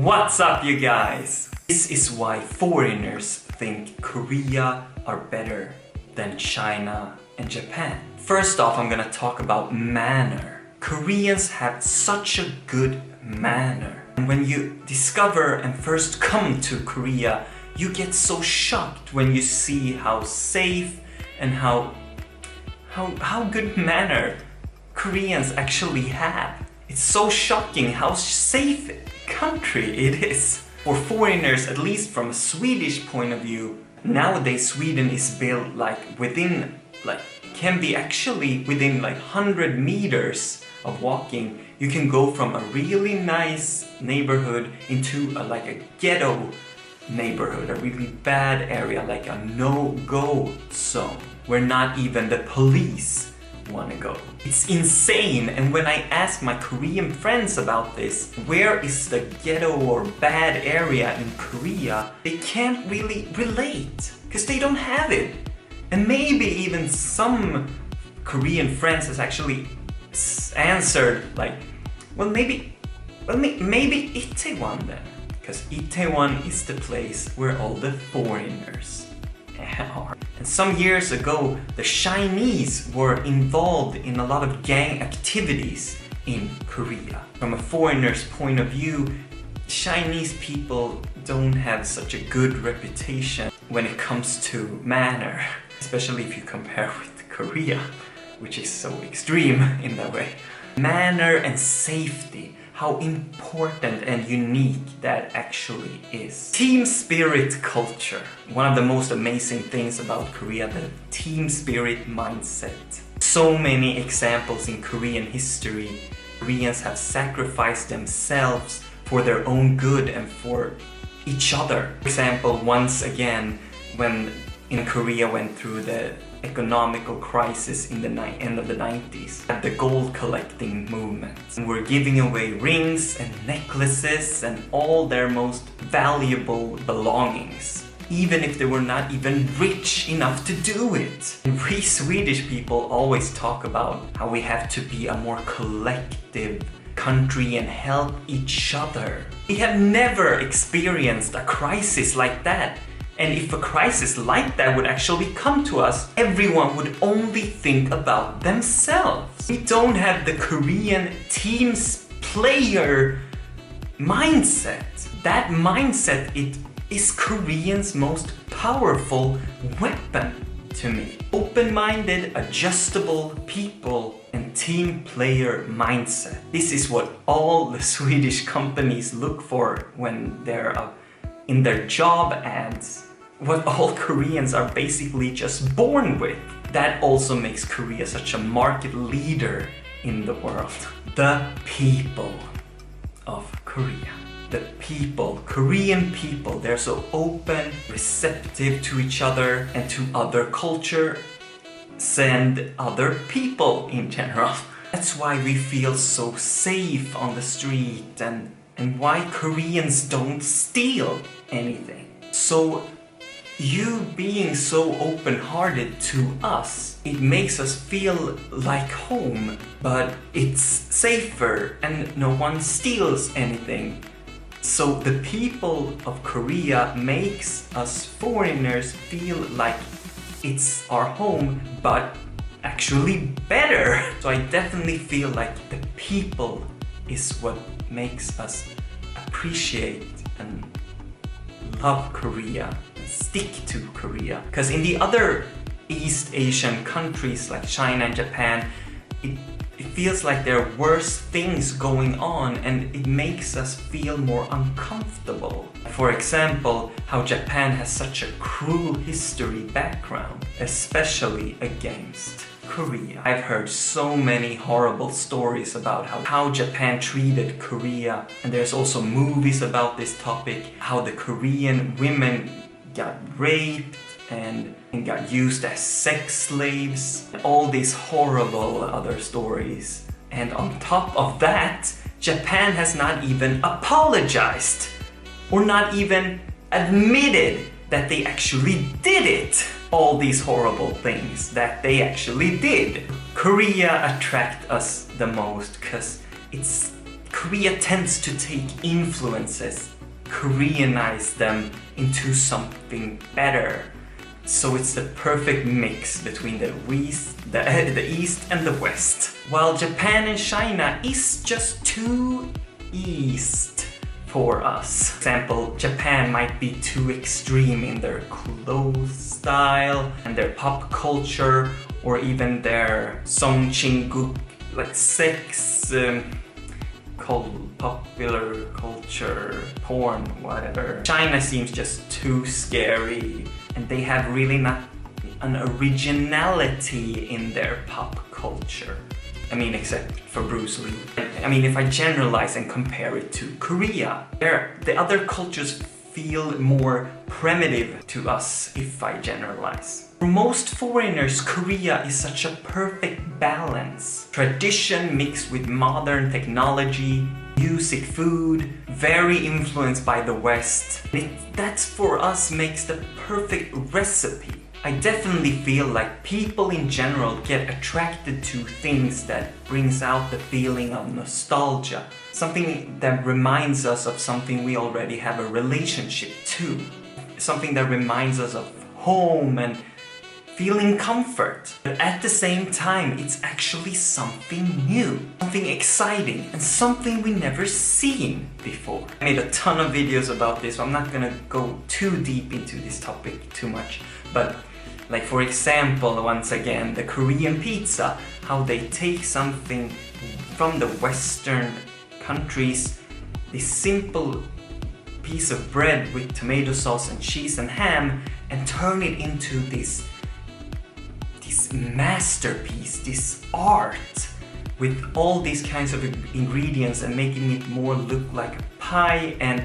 What's up, you guys? This is why foreigners think Korea are better than China and Japan. First off, I'm gonna talk about manner. Koreans have such a good manner. And when you discover and first come to Korea, you get so shocked when you see how safe and how good manner Koreans actually have. It's so shocking how safe country it is. For foreigners, at least from a Swedish point of view, nowadays Sweden is built can be actually within 100 meters of walking. You can go from a really nice neighborhood into a ghetto neighborhood, a really bad area, like a no-go zone, where not even the police want to go. It's insane. And when I ask my Korean friends about this, where is the ghetto or bad area in Korea, they can't really relate because they don't have it. And maybe even some Korean friends has actually answered maybe Itaewon then, because Itaewon is the place where all the foreigners are. And some years ago, the Chinese were involved in a lot of gang activities in Korea. From a foreigner's point of view, Chinese people don't have such a good reputation when it comes to manner, especially if you compare with Korea, which is so extreme in that way. Manner and safety, how important and unique that actually is. Team spirit culture. One of the most amazing things about Korea, the team spirit mindset. So many examples in Korean history. Koreans have sacrificed themselves for their own good and for each other. For example, once again, when Korea went through the economical crisis in the end of the 90s, the gold collecting movement. And were giving away rings and necklaces and all their most valuable belongings, even if they were not even rich enough to do it. And we Swedish people always talk about how we have to be a more collective country and help each other. We have never experienced a crisis like that. And if a crisis like that would actually come to us, everyone would only think about themselves. We don't have the Korean team's player mindset. That mindset, it is Koreans' most powerful weapon to me. Open-minded, adjustable people and team player mindset. This is what all the Swedish companies look for when they're in their job ads. What all Koreans are basically just born with. That also makes Korea such a market leader in the world. The people of Korea. The people, Korean people, they're so open, receptive to each other and to other culture and other people in general. That's why we feel so safe on the street and why Koreans don't steal anything. So you being so open-hearted to us, it makes us feel like home, but it's safer and no one steals anything. So the people of Korea makes us foreigners feel like it's our home, but actually better. So I definitely feel like the people is what makes us appreciate and love Korea, and stick to Korea. Because in the other East Asian countries like China and Japan, it feels like there are worse things going on and it makes us feel more uncomfortable. For example, how Japan has such a cruel history background, especially against Korea. I've heard so many horrible stories about how Japan treated Korea, and there's also movies about this topic, how the Korean women got raped and got used as sex slaves, all these horrible other stories. And on top of that, Japan has not even apologized or not even admitted that they actually did it. All these horrible things that they actually did. Korea attracts us the most because it's Korea tends to take influences, Koreanize them into something better. So it's the perfect mix between the East and the West. While Japan and China is just too East for us. For example, Japan might be too extreme in their clothes style and their pop culture, or even their songjingguk, like sex, popular culture, porn, whatever. China seems just too scary, and they have really not an originality in their pop culture. I mean, except for Bruce Lee. I mean, if I generalize and compare it to Korea, the other cultures feel more primitive to us if I generalize. For most foreigners, Korea is such a perfect balance. Tradition mixed with modern technology, music, food, very influenced by the West. That for us makes the perfect recipe. I definitely feel like people in general get attracted to things that brings out the feeling of nostalgia. Something that reminds us of something we already have a relationship to. Something that reminds us of home and feeling comfort. But at the same time, it's actually something new, something exciting, and something we never seen before. I made a ton of videos about this, so I'm not gonna go too deep into this topic too much. But like, for example, once again, the Korean pizza, how they take something from the Western countries, this simple piece of bread with tomato sauce and cheese and ham, and turn it into this masterpiece, this art, with all these kinds of ingredients and making it more look like a pie and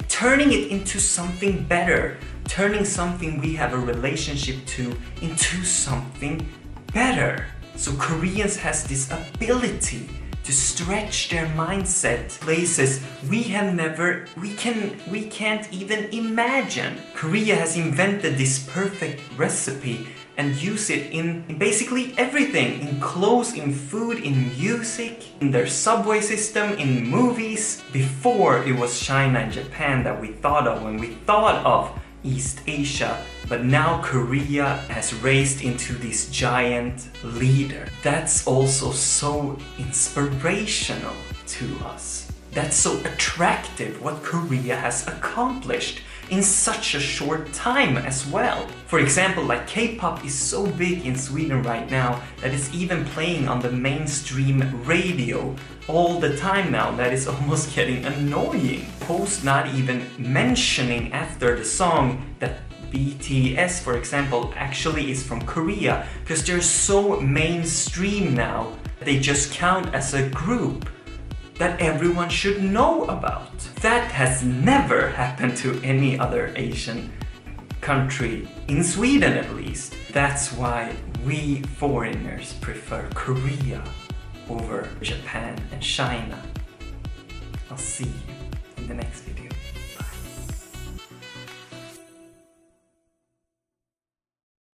turning it into something better, turning something we have a relationship to into something better. So Koreans has this ability to stretch their mindset places we can't even imagine. Korea has invented this perfect recipe and use it in basically everything, in clothes, in food, in music, in their subway system, in movies. Before, it was China and Japan that we thought of when we thought of East Asia, but now Korea has raised into this giant leader. That's also so inspirational to us. That's so attractive, what Korea has accomplished in such a short time as well. For example, like K-pop is so big in Sweden right now that it's even playing on the mainstream radio all the time now. That is almost getting annoying. Post not even mentioning after the song that BTS, for example, actually is from Korea, because they're so mainstream now. They just count as a group that everyone should know about. That has never happened to any other Asian country, in Sweden at least. That's why we foreigners prefer Korea over Japan and China. I'll see you in the next video.